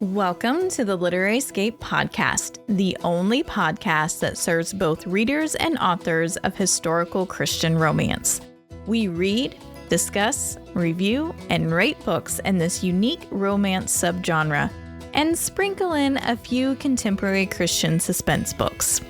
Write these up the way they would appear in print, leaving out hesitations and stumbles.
Welcome to the Literary Escape podcast, the only podcast that serves both readers and authors of historical Christian romance. We read, discuss, review, and rate books in this unique romance subgenre, and sprinkle in a few contemporary Christian suspense books.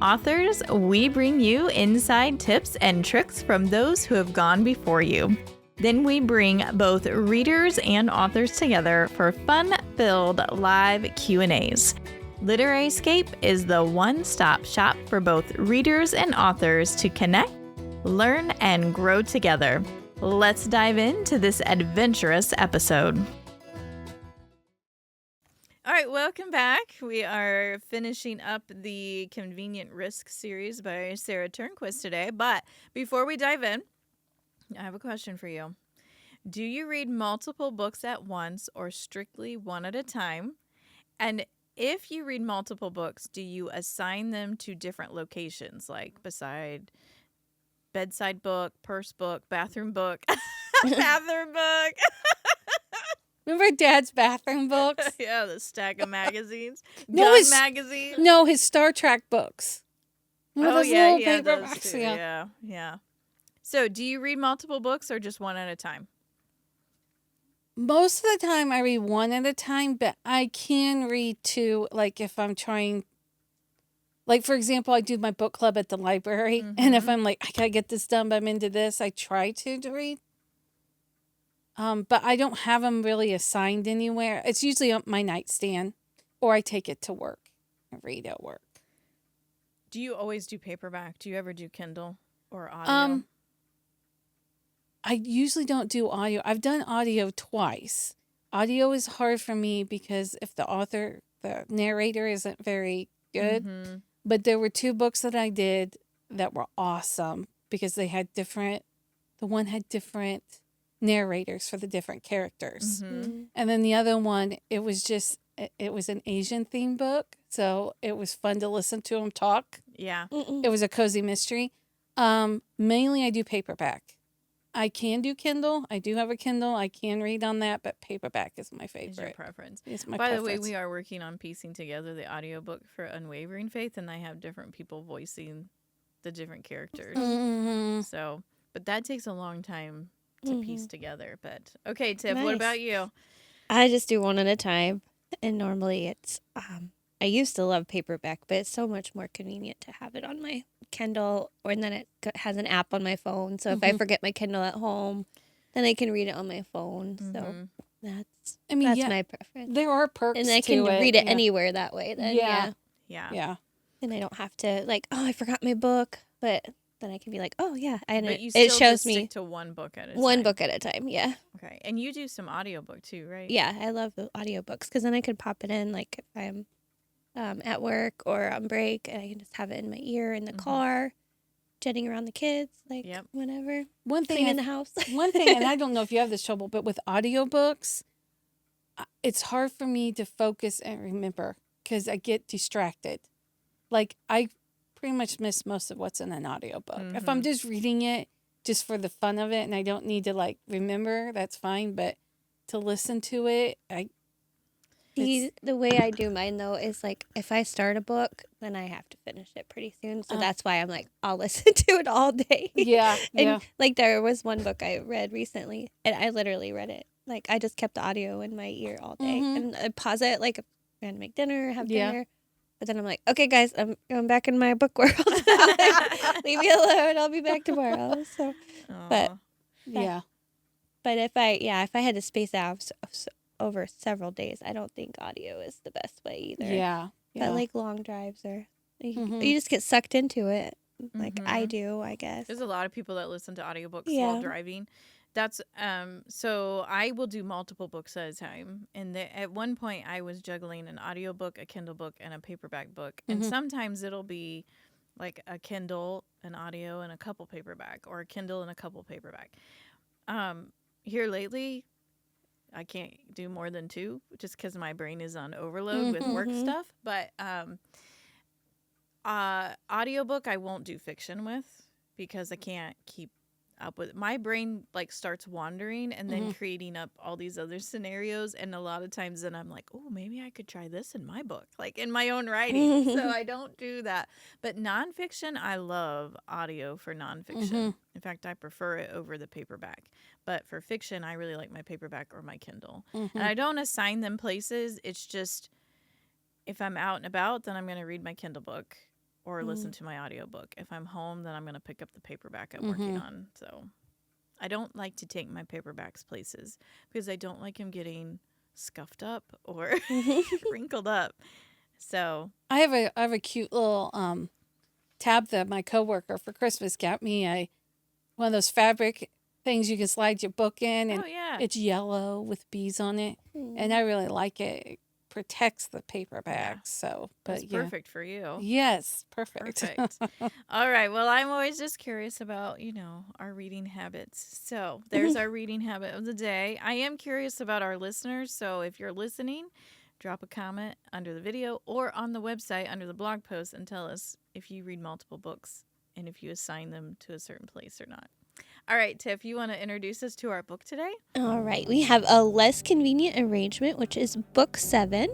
Authors, we bring you inside tips and tricks from those who have gone before you. Then we bring both readers and authors together for fun-filled live Q&As. Literary Escape is the one-stop shop for both readers and authors to connect, learn, and grow together. Let's dive into this adventurous episode. All right, welcome back. We are finishing up the Convenient Risk series by Sara Turnquist today. But before we dive in, I have a question for you. Do you read multiple books at once or strictly one at a time? And if you read multiple books, do you assign them to different locations, like beside bedside book, purse book, bathroom book, bathroom book? Remember Dad's bathroom books? Yeah, the stack of magazines. His magazine. No, his Star Trek books. Remember those little paperbacks? Yeah. So, do you read multiple books or just one at a time? Most of the time I read one at a time, but I can read two, like if I'm trying, like for example, I do my book club at the library, and if I'm like, I gotta get this done, but I'm into this, I try to read. But I don't have them really assigned anywhere. It's usually on my nightstand, or I take it to work and read at work. Do you always do paperback? Do you ever do Kindle or audio? I usually don't do audio. I've done audio twice. Audio is hard for me because if the narrator isn't very good. But there were two books that I did that were awesome because they had the one had different narrators for the different characters. And then the other one, it was an Asian theme book. So it was fun to listen to them talk. Yeah. It was a cozy mystery. Mainly I do paperback. I can do Kindle. I do have a Kindle. I can read on that, but paperback is my favorite. Is your preference. It's my By preference. the way, we are working on piecing together the audiobook for Unwavering Faith, and I have different people voicing the different characters. So, but that takes a long time to piece together. But okay, Tiff, what about you? I just do one at a time, and normally it's I used to love paperback, but it's so much more convenient to have it on my Kindle, or then it has an app on my phone. So if I forget my Kindle at home, then I can read it on my phone. So that's my preference. There are perks, and I can read it anywhere that way. Then Yeah. And I don't have to I forgot my book, but then I can be like, oh yeah, but you still it shows me stick to one book at a time. One book at a time. Yeah. Okay, and you do some audiobook too, right? Yeah, I love the audiobooks because then I could pop it in if I'm at work or on break, and I can just have it in my ear in the car, jetting around the kids, whenever. One thing cleaning the house. One thing, and I don't know if you have this trouble, but with audiobooks, it's hard for me to focus and remember because I get distracted. Like, I pretty much miss most of what's in an audiobook. If I'm just reading it just for the fun of it and I don't need to, remember, that's fine. But to listen to it, the way I do mine, though, is, if I start a book, then I have to finish it pretty soon. So that's why I'm I'll listen to it all day. Yeah. And, there was one book I read recently, and I literally read it. I just kept the audio in my ear all day. And I'd pause it, I'm going to make dinner, have dinner. But then I'm like, okay, guys, I'm going back in my book world. Leave me alone. I'll be back tomorrow. So, but if I had to space out over several days, I don't think audio is the best way either. Yeah. But long drives you just get sucked into it. I do, I guess. There's a lot of people that listen to audiobooks while driving. That's so I will do multiple books at a time. And at one point I was juggling an audiobook, a Kindle book, and a paperback book. And sometimes it'll be a Kindle, an audio, and a couple paperback, or a Kindle and a couple paperback. Here lately, I can't do more than two just because my brain is on overload with work stuff. But audiobook I won't do fiction with because I can't keep up with. My brain like starts wandering and then creating up all these other scenarios, and a lot of times then I'm like, oh, maybe I could try this in my book, like in my own writing. So I don't do that. But nonfiction, I love audio for nonfiction. In fact, I prefer it over the paperback. But for fiction, I really like my paperback or my Kindle. And I don't assign them places. It's just if I'm out and about, then I'm going to read my Kindle book or listen to my audiobook. If I'm home, then I'm going to pick up the paperback I'm working on. So I don't like to take my paperbacks places because I don't like them getting scuffed up or wrinkled up. So I have a cute little tab that my coworker for Christmas got me. One of those fabric things you can slide your book in, and it's yellow with bees on it, and I really like it. It protects the paperback, so that's perfect for you. Yes, perfect. All right. Well, I'm always just curious about our reading habits. So there's our reading habit of the day. I am curious about our listeners. So if you're listening, drop a comment under the video or on the website under the blog post and tell us if you read multiple books and if you assign them to a certain place or not. All right, Tiff, you want to introduce us to our book today? All right. We have A Less Convenient Arrangement, which is book 7.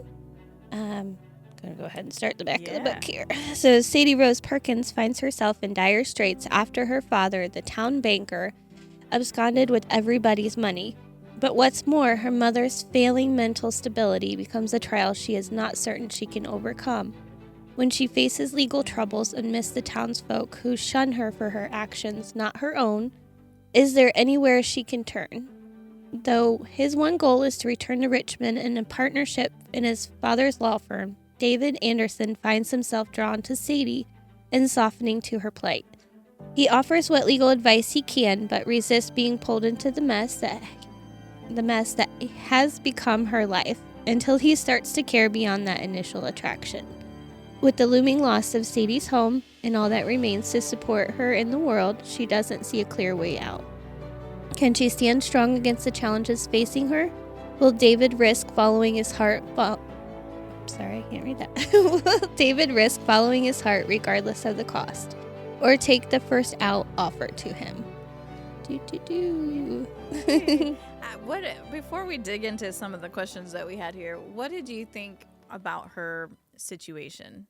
I'm going to go ahead and start the back of the book here. So Sadie Rose Perkins finds herself in dire straits after her father, the town banker, absconded with everybody's money. But what's more, her mother's failing mental stability becomes a trial she is not certain she can overcome. When she faces legal troubles amidst the townsfolk who shun her for her actions, not her own, is there anywhere she can turn? Though his one goal is to return to Richmond in a partnership in his father's law firm, David Anderson finds himself drawn to Sadie and softening to her plight. He offers what legal advice he can, but resists being pulled into the mess that has become her life, until he starts to care beyond that initial attraction. With the looming loss of Sadie's home and all that remains to support her in the world, she doesn't see a clear way out. Can she stand strong against the challenges facing her? Will David risk following his heart? Sorry, I can't read that. Will David risk following his heart regardless of the cost, or take the first out offered to him? Before we dig into some of the questions that we had here, what did you think about her situation?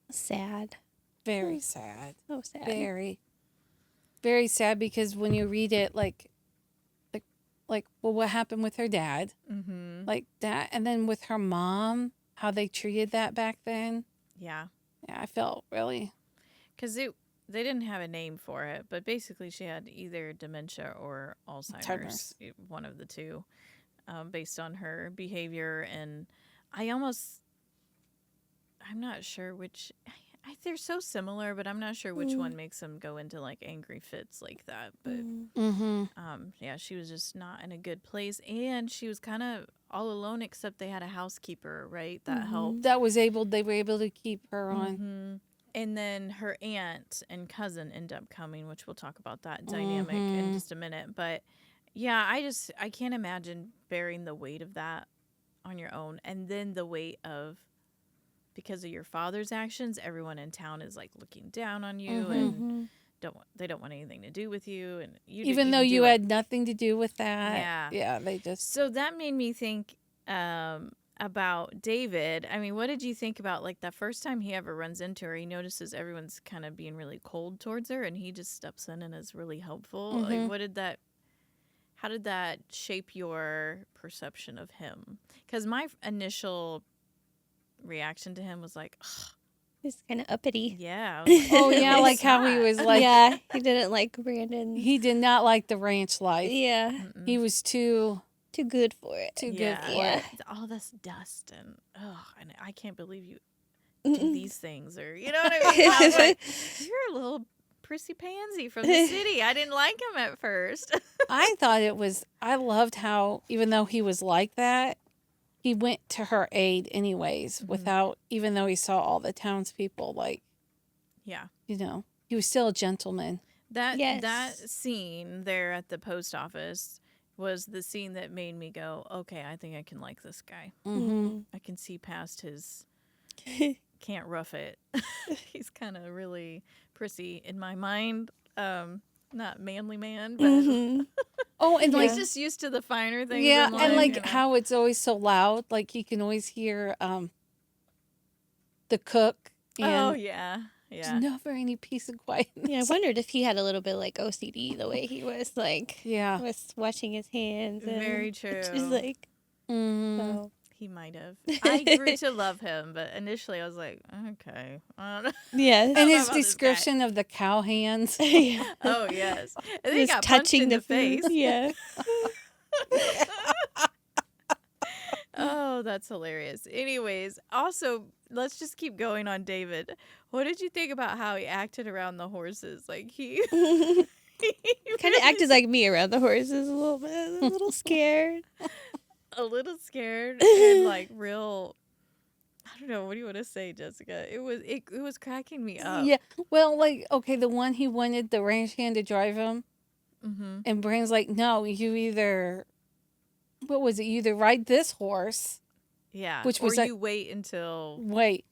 Sad. Very sad. So sad. Very, very sad, because when you read it, like, well, what happened with her dad? Like that, and then with her mom, how they treated that back then. Yeah, I felt really, because they didn't have a name for it, but basically she had either dementia or Alzheimer's, one of the two, based on her behavior. And I'm not sure which. They're so similar, but I'm not sure which one makes them go into like angry fits like that. But she was just not in a good place, and she was kind of all alone, except they had a housekeeper, right? That helped. They were able to keep her on. And then her aunt and cousin end up coming, which we'll talk about that dynamic in just a minute. But yeah, I can't imagine bearing the weight of that on your own, and then the weight of, because of your father's actions, everyone in town is like looking down on you and they don't want anything to do with you, and even though you had nothing to do with that. They just. So that made me think about David. I mean, what did you think about like the first time he ever runs into her? He notices everyone's kind of being really cold towards her, and he just steps in and is really helpful. Like, how did that shape your perception of him? Because my initial reaction to him was like, ugh. He's kind of uppity. Yeah. Like how he was like. Yeah, he didn't like Brandon. He did not like the ranch life. Yeah. He was too good for it. Too good for it. All this dust and I can't believe you do these things, or you know what I mean? I was like, you're a little prissy pansy from the city. I didn't like him at first. I loved how, even though he was like that, he went to her aid anyways, without, even though he saw all the townspeople, like, he was still a gentleman. That scene there at the post office was the scene that made me go, okay, I think I can like this guy. I can see past his can't rough it. He's kind of really prissy in my mind. not manly man, but Mm-hmm. Oh, and like he's just used to the finer things. yeah, in life, and like you know? how it's always so loud. Like you can always hear the cook, Oh and yeah, there's yeah. never any peace and quietness. Yeah, I wondered if he had a little bit like OCD the way he was like Yeah. was washing his hands. And Very true. Just like so. He might have. I grew to love him, but initially I was like, okay. I don't know. Yes. And know his about this guy. description of the cow hands. Yeah. Oh yes, and then he Just got punched in the food. face. Yeah. Oh, that's hilarious. Anyways, also, let's just keep going on David. What did you think about how he acted around the horses? Like he Kind of acted like me around the horses a little bit. A little scared. a little scared and like real. I don't know. What do you want to say, Jessica? It was cracking me up. Yeah. Well, like okay, the one he wanted the ranch hand to drive him, Mm-hmm. and Brain's like, no, you either. What was it? You either ride this horse, Yeah. Which was or like- you wait until. wait.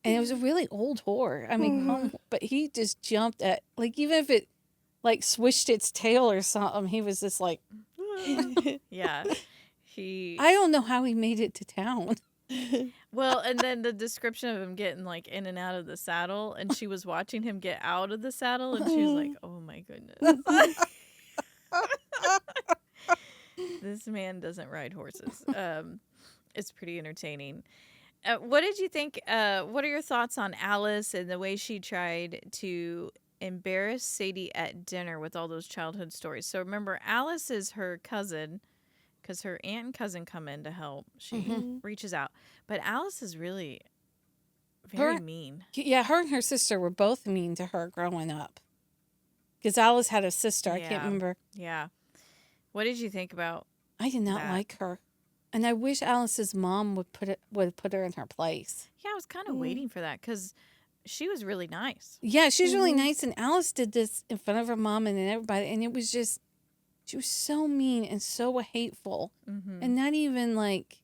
And it was a really old horse. I mean, but he just jumped at, like, even if it, like, swished its tail or something, he was just like, Yeah. He. I don't know how he made it to town. Well, and then the description of him getting like in and out of the saddle, and she was watching him get out of the saddle, and she was like, "Oh my goodness, this man doesn't ride horses." It's pretty entertaining. What did you think? What are your thoughts on Alice and the way she tried to embarrass Sadie at dinner with all those childhood stories? So remember, Alice is her cousin. Because her aunt and cousin come in to help. She reaches out. But Alice is really very mean. Yeah, her and her sister were both mean to her growing up. Because Alice had a sister. I can't Yeah. remember. Yeah. What did you think about? I did not that? like her. And I wish Alice's mom would put her in her place. Yeah, I was kind of waiting for that because she was really nice. Yeah, she's really nice. And Alice did this in front of her mom and then everybody. And it was just, she was so mean and so hateful. Mm-hmm. And not even like,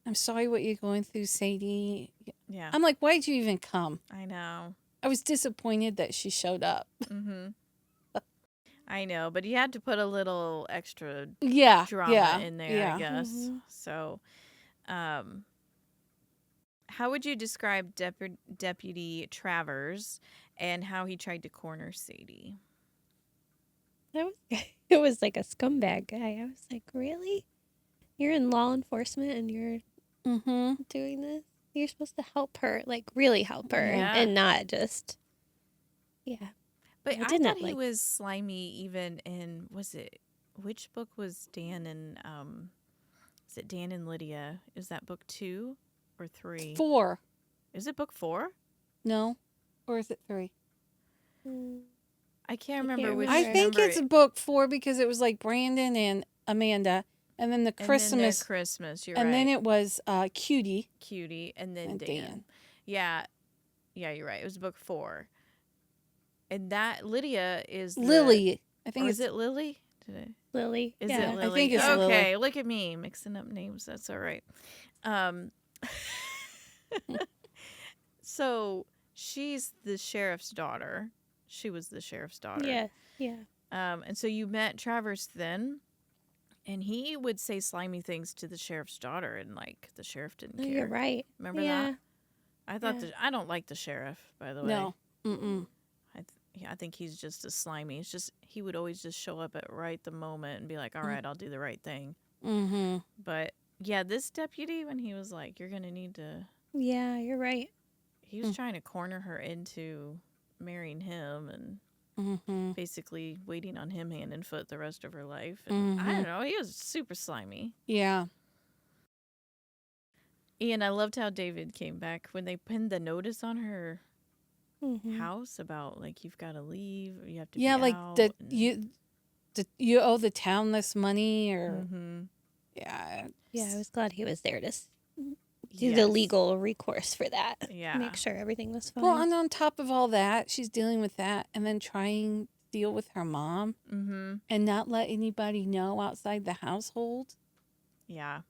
I'm sorry what you're going through, Sadie. Yeah. I'm like, why'd you even come? I know. I was disappointed that she showed up. Mm-hmm. I know, but you had to put a little extra Yeah. drama in there, yeah. I guess. So, how would you describe Deputy Travers and how he tried to corner Sadie? It was like a scumbag guy. I was like, really? You're in law enforcement and you're doing this? You're supposed to help her, like really help her, Yeah. and not just, yeah. But I I did not thought he like- was slimy even in, which book was Dan and, is it Dan and Lydia? Is that book 2 or 3? 4. Is it book 4? No? Or is it 3? I can't remember which. I think it's book 4 because it was like Brandon and Amanda. And then the Christmas. Christmas, you're and right. then it was Cutie. Cutie, and then And Dan. Dan. Yeah, you're right. It was book 4. And that Lydia is Lily. I think Or it's is it Lily? Lily. Is yeah. it Lily? I think it's okay. Lily. Look at me mixing up names. That's all right. So she's the sheriff's daughter. She was the sheriff's daughter. Yeah. Yeah. And so you met Travers then, and he would say slimy things to the sheriff's daughter, and like the sheriff didn't No, care. you're right. Remember Yeah. that? I thought Yeah. I don't like the sheriff, by the way. No. Mm-mm. I think he's just a slimy. It's just he would always just show up at right the moment and be like, "All right, I'll do the right thing." Mm-hmm. But yeah, this deputy, when he was like, "You're gonna need to," Yeah, you're right. he was trying to corner her into marrying him and Mm-hmm. basically waiting on him hand and foot the rest of her life. And I don't know, he was super slimy. Yeah. And I loved how David came back when they pinned the notice on her Mhm. house about like you've got to leave, or you have to Yeah, be like out, that and- you owe the town this money or Mhm. yeah. Yeah, I was glad he was there to do the Yes. legal recourse for that. Yeah. Make sure everything was fine. Well, and on top of all that, she's dealing with that and then trying to deal with her mom Mm-hmm. and not let anybody know outside the household. Yeah.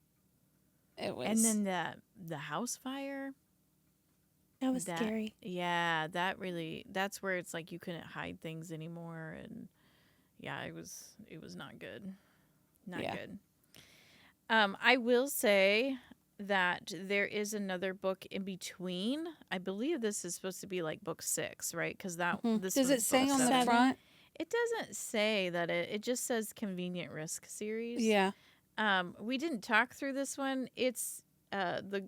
It was And then the house fire. that was that- scary. Yeah, that's where it's like you couldn't hide things anymore, and Yeah, it was not good. Not Yeah. good. I will say that there is another book in between. I believe this is supposed to be like book 6, right? Because this Does was it say book on the 7. front? It doesn't say that it just says Convenient Risk series. Yeah. We didn't talk through this one. It's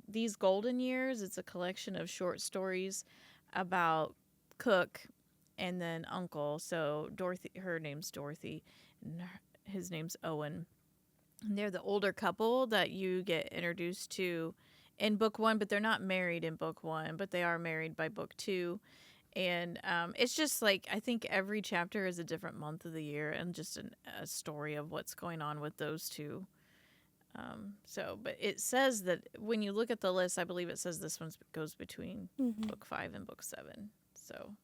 these golden years. It's a collection of short stories about Cook and then Uncle. So Dorothy, her name's Dorothy, and his name's Owen. And they're the older couple that you get introduced to in book 1, but they're not married in book 1, but they are married by book 2. And it's just like, I think every chapter is a different month of the year and just a story of what's going on with those two. But it says that when you look at the list, I believe it says this one goes between book 5 and book 7. So.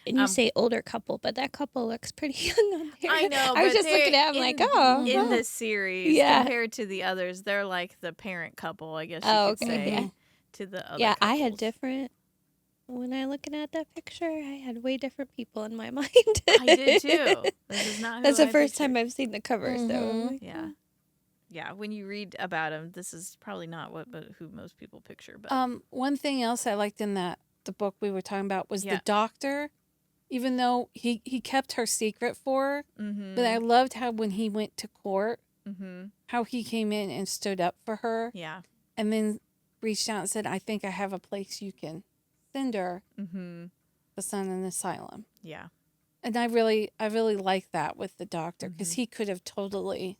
And you say older couple, but that couple looks pretty young on there. I know. I was just looking at him like, oh. In this series, Yeah. compared to the others, they're like the parent couple, I guess you could say, Yeah. to the other Yeah, couples. I had different. When I looking at that picture, I had way different people in my mind. I did too. This is not who That's the I first pictured. time I've seen the cover, so. I'm like, Yeah. Yeah, when you read about him, this is probably not who most people picture. But One thing else I liked in the book we were talking about was the doctor. Even though he kept her secret for her, but I loved how when he went to court, how he came in and stood up for her. Yeah. And then reached out and said, I think I have a place you can send her to send an asylum. Yeah. And I really like that with the doctor because he could have totally.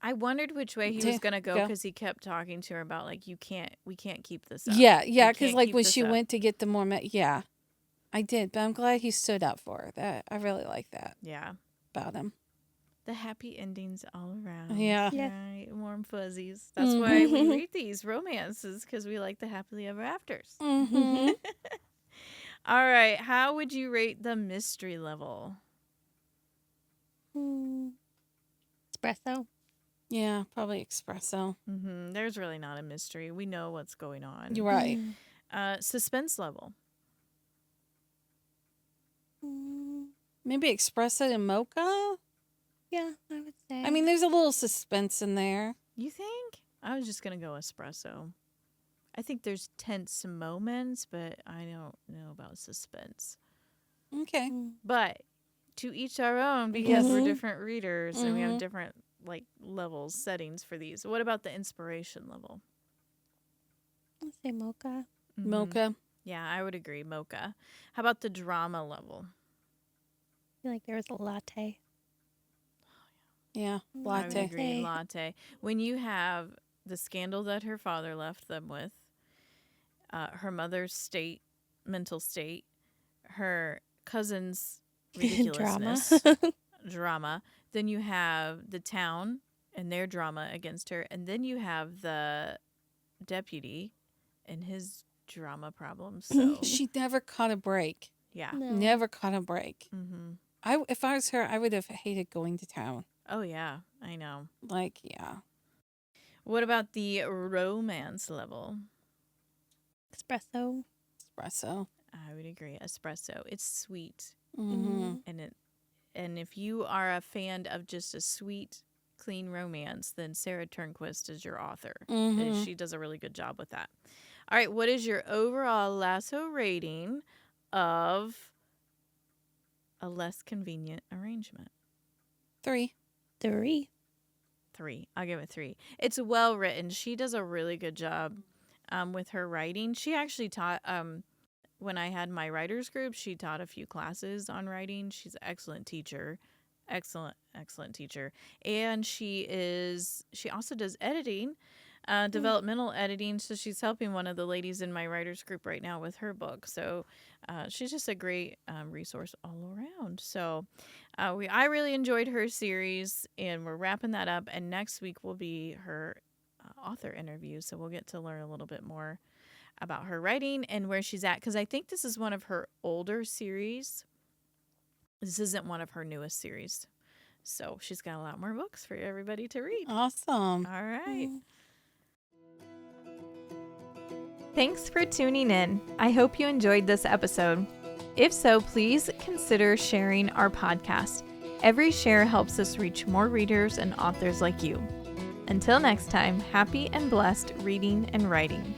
I wondered which way he was going to go because he kept talking to her about like, we can't keep this up. Yeah. Because like when she went to get the more, I did, but I'm glad he stood up for her. That I really like that. Yeah. About him. The happy endings all around. Yeah. Right. Warm fuzzies. That's why we read these romances, because we like the happily ever afters. Mm-hmm. All right. How would you rate the mystery level? Espresso. Yeah, probably espresso. There's really not a mystery. We know what's going on. You're right. Suspense level. Maybe espresso and mocha? Yeah, I would say. I mean, there's a little suspense in there. You think? I was just going to go espresso. I think there's tense moments, but I don't know about suspense. Okay. But to each our own, because we're different readers and we have different levels, settings for these. What about the inspiration level? I'd say mocha. Mocha. Yeah, I would agree. Mocha. How about the drama level? I feel like there was a latte. Yeah, I would latte. agree. Latte. When you have the scandal that her father left them with, her mother's mental state, her cousin's ridiculousness, drama. Then you have the town and their drama against her. And then you have the deputy and his drama problems. So She never caught a break. yeah. No. Never caught a break. Mm-hmm. If I was her, I would have hated going to town. Oh, yeah. I know. Like, yeah. What about the romance level? Espresso. Espresso. I would agree. Espresso. It's sweet. Mm-hmm. And if you are a fan of just a sweet, clean romance, then Sara Turnquist is your author. Mm-hmm. She does a really good job with that. All right, what is your overall lasso rating of A Less Convenient Arrangement? 3. 3. 3. I'll give it 3. It's well written. She does a really good job with her writing. She actually taught, when I had my writers group, she taught a few classes on writing. She's an excellent teacher. Excellent teacher. And she also does editing, developmental editing. So she's helping one of the ladies in my writers group right now with her book. So she's just a great resource all around. So I really enjoyed her series, and we're wrapping that up. And next week will be her author interview. So we'll get to learn a little bit more about her writing and where she's at. Because I think this is one of her older series. This isn't one of her newest series. So she's got a lot more books for everybody to read. Awesome. All right. Thanks for tuning in. I hope you enjoyed this episode. If so, please consider sharing our podcast. Every share helps us reach more readers and authors like you. Until next time, happy and blessed reading and writing.